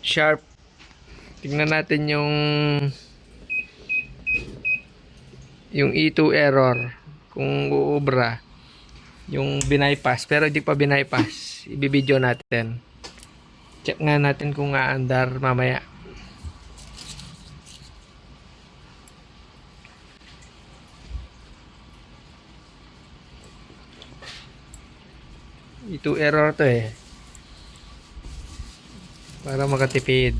sharp. Tingnan natin yung E2 error kung uubra yung binypass, pero hindi pa binypass. Ibibideo natin, check nga natin kung aandar mamaya. E2 error to eh, para makatipid.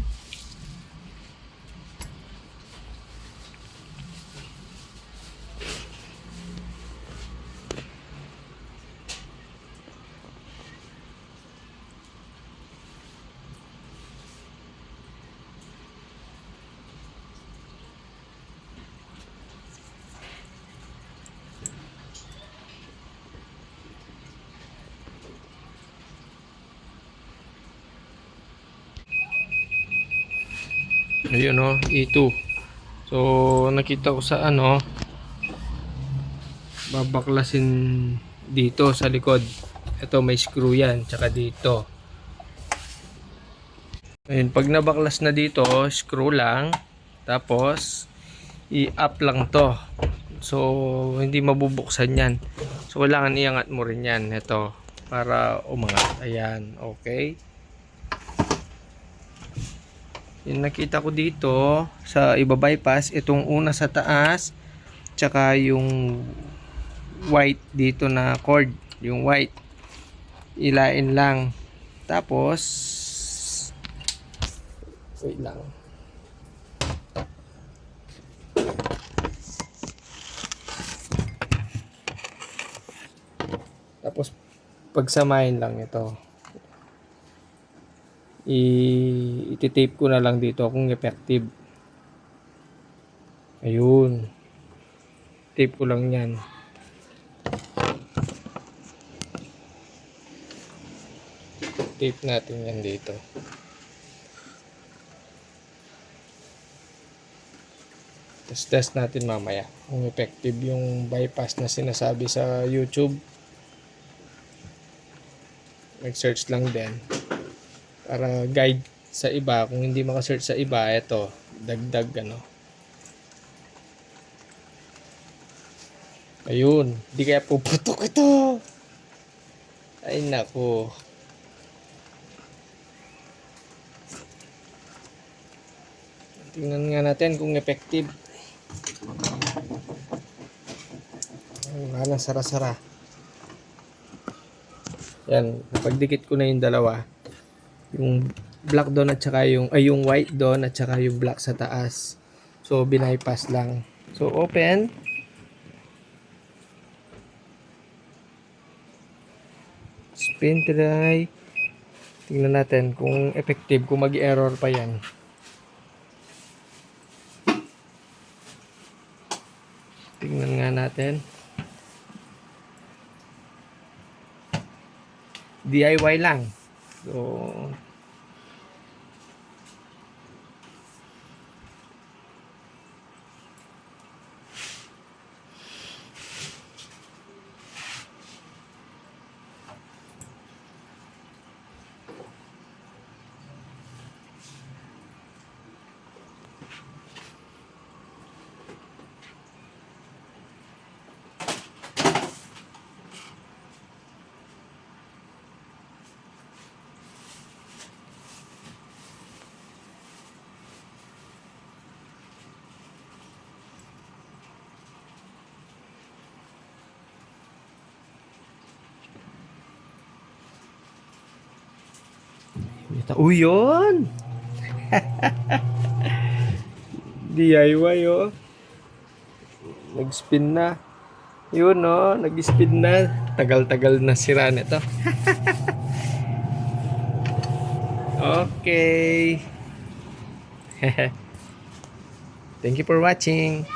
Ayun o, E2. So nakita ko sa babaklasin dito sa likod. Ito may screw yan, tsaka dito. Ayun, pag nabaklas na dito, screw lang, tapos i-up lang to. So hindi mabubuksan yan. So kailangan iangat mo rin yan, ito, para umangat. Ayan, okay. Yung nakita ko dito sa iba-bypass, itong una sa taas, tsaka yung white dito na cord, yung white, ilain lang. Tapos wait lang, tapos pagsamahin lang ito. Iti-tape ko na lang dito kung effective. Ayun, tape ko lang yan. Tape natin yan dito. Tapos test natin mamaya kung effective yung bypass na sinasabi sa YouTube. Mag-search lang din para guide sa iba. Kung hindi maka-search sa iba, ito, dagdag ayun, di kaya puputok ito. Ay nako. Tingnan nga natin kung effective. Wala, sara-sara. Yan, napagdikit ko na yung dalawa. Yung black doon at saka yung white doon at saka yung black sa taas. So binypass lang. So open. Spin try. Tingnan natin kung effective, kung mag-error pa yan. Tingnan nga natin. DIY lang. So yun. DIY oh. Nag-spin na. Yun oh, nag-spin na. Tagal-tagal na sira nito. Okay. Thank you for watching.